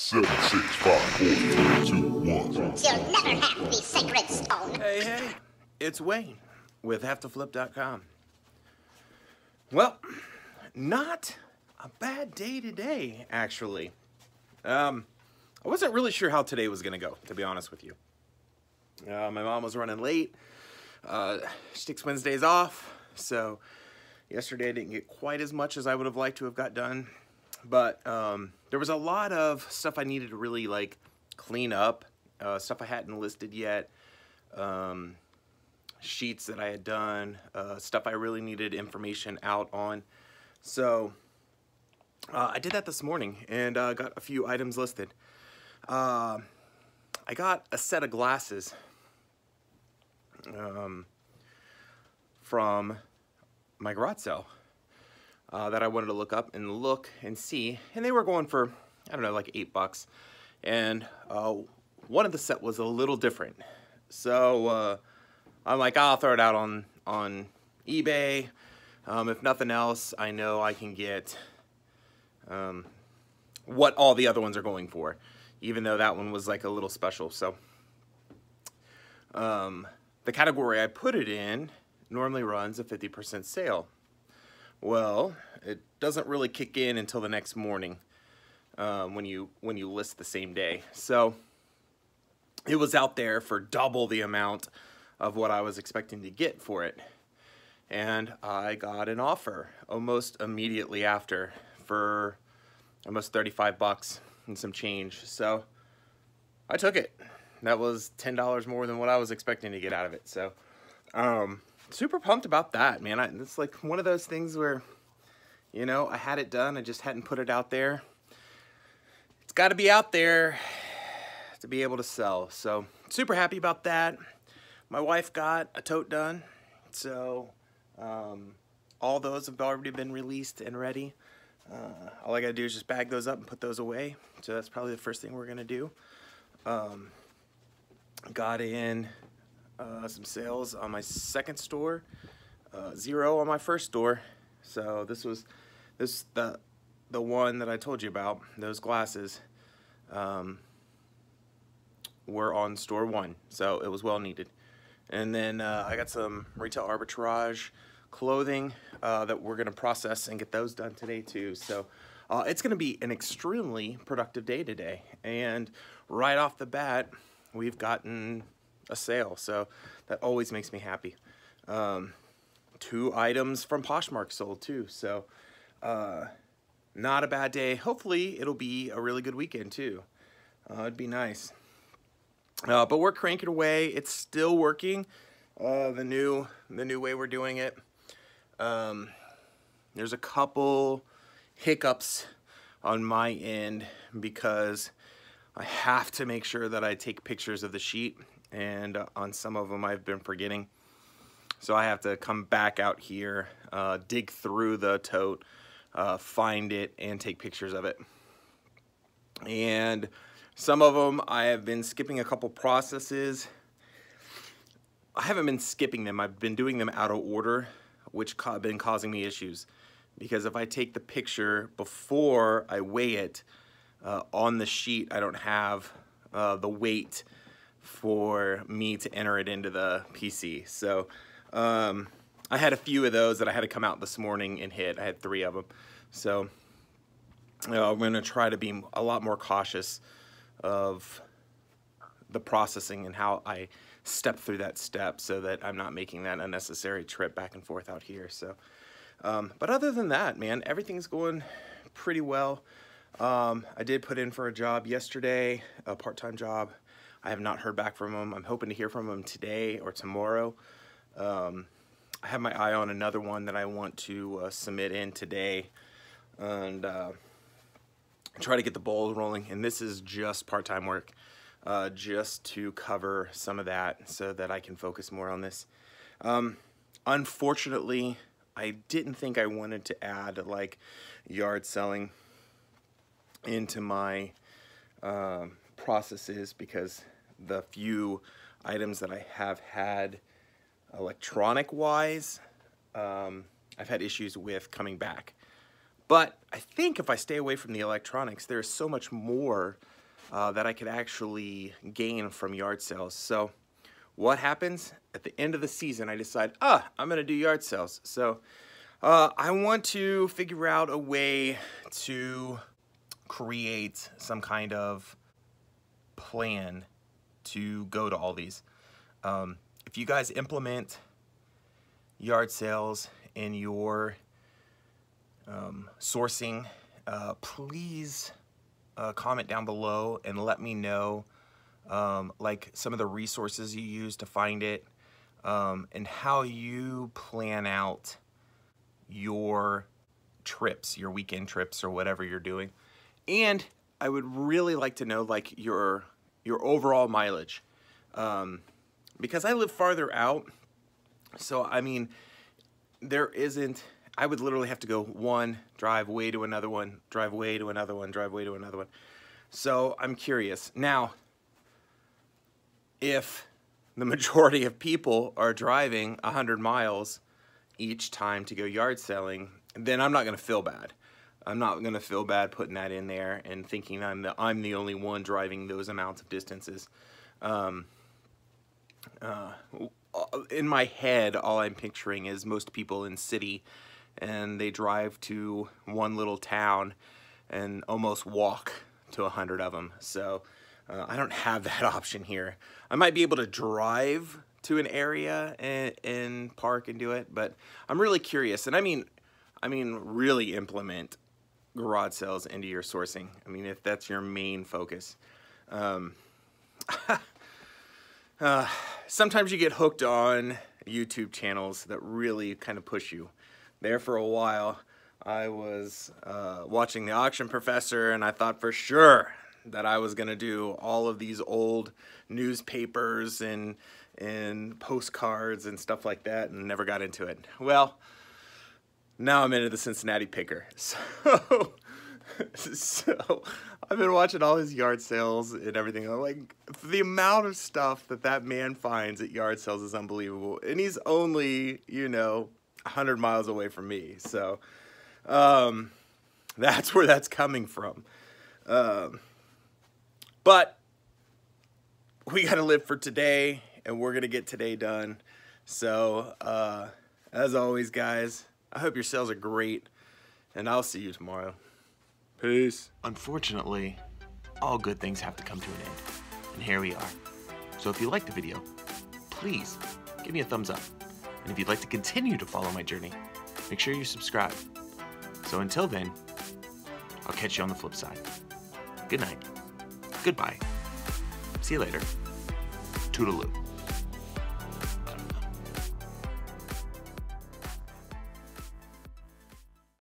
Seven, 6, 5, 4, 3, 2, 1. You'll never have the sacred stone. Hey, it's Wayne with HaveToFlip.com. Well, not a bad day today, actually. I wasn't really sure how today was going to go, to be honest with you. My mom was running late. She takes Wednesdays off, so yesterday I didn't get quite as much as I would have liked to have got done. But there was a lot of stuff I needed to really clean up, stuff I hadn't listed yet, sheets that I had done, stuff I really needed information out on. So I did that this morning and got a few items listed. I got a set of glasses from my garage sale. That I wanted to look up and see, and they were going for, I don't know, like $8. And one of the set was a little different, so I'm like, I'll throw it out on eBay. If nothing else, I know I can get what all the other ones are going for, even though that one was like a little special. So the category I put it in normally runs a 50% sale. Well, it doesn't really kick in until the next morning when you list the same day. So it was out there for double the amount of what I was expecting to get for it. And I got an offer almost immediately after for almost $35 and some change. So I took it. That was $10 more than what I was expecting to get out of it. So super pumped about that, man. It's like one of those things where, you know, I had it done, I just hadn't put it out there. It's got to be out there to be able to sell. So super happy about that. My wife got a tote done, so all those have already been released and ready. All I gotta do is just bag those up and put those away. So that's probably the first thing we're gonna do. Got in some sales on my second store, 0 on my first store. So this was the one that I told you about. Those glasses were on store 1, so it was well needed. And then I got some retail arbitrage clothing that we're gonna process and get those done today too. So it's gonna be an extremely productive day today. And right off the bat, we've gotten a sale, so that always makes me happy. 2 items from Poshmark sold too, so not a bad day. Hopefully it'll be a really good weekend too. It'd be nice. But we're cranking away. It's still working. The new way we're doing it. There's a couple hiccups on my end because I have to make sure that I take pictures of the sheet, and on some of them I've been forgetting. So I have to come back out here, dig through the tote, find it, and take pictures of it. And some of them I have been skipping a couple processes. I haven't been skipping them, I've been doing them out of order, which have been causing me issues. Because if I take the picture before I weigh it, on the sheet I don't have the weight for me to enter it into the PC. So I had a few of those that I had to come out this morning and hit. I had 3 of them. So I'm going to try to be a lot more cautious of the processing and how I step through that step so that I'm not making that unnecessary trip back and forth out here. So, but other than that, man, everything's going pretty well. I did put in for a job yesterday, a part-time job. I have not heard back from them. I'm hoping to hear from them today or tomorrow. I have my eye on another one that I want to submit in today and try to get the ball rolling. And this is just part-time work, just to cover some of that so that I can focus more on this. Unfortunately, I didn't think I wanted to add yard selling into my processes because the few items that I have had electronic wise, I've had issues with coming back. But I think if I stay away from the electronics, there's so much more that I could actually gain from yard sales. So what happens? At the end of the season, I decide, I'm gonna do yard sales. So I want to figure out a way to create some kind of plan to go to all these. If you guys implement yard sales in your sourcing, please comment down below and let me know like some of the resources you use to find it, and how you plan out your trips, your weekend trips or whatever you're doing. And I would really like to know like your overall mileage, because I live farther out. So I mean, I would literally have to go one, drive way to another one, drive way to another one, drive way to another one. So I'm curious. Now, if the majority of people are driving 100 miles each time to go yard selling, then I'm not going to feel bad. I'm not going to feel bad putting that in there and thinking I'm the only one driving those amounts of distances. In my head, all I'm picturing is most people in city, and they drive to one little town and almost walk to 100 of them. So I don't have that option here. I might be able to drive to an area and park and do it, but I'm really curious. And I mean really implement garage sales into your sourcing. I mean, if that's your main focus. Sometimes you get hooked on YouTube channels that really kind of push you. There for a while, I was watching The Auction Professor, and I thought for sure that I was going to do all of these old newspapers and postcards and stuff like that, and never got into it. Well, now I'm into the Cincinnati Picker. So I've been watching all his yard sales and everything. I'm like, the amount of stuff that man finds at yard sales is unbelievable. And he's only, 100 miles away from me. So that's where that's coming from. But we got to live for today, and we're going to get today done. So as always, guys, I hope your sales are great, and I'll see you tomorrow. Peace. Unfortunately, all good things have to come to an end, and here we are. So if you liked the video, please give me a thumbs up. And if you'd like to continue to follow my journey, make sure you subscribe. So until then, I'll catch you on the flip side. Good night. Goodbye. See you later. Toodaloo.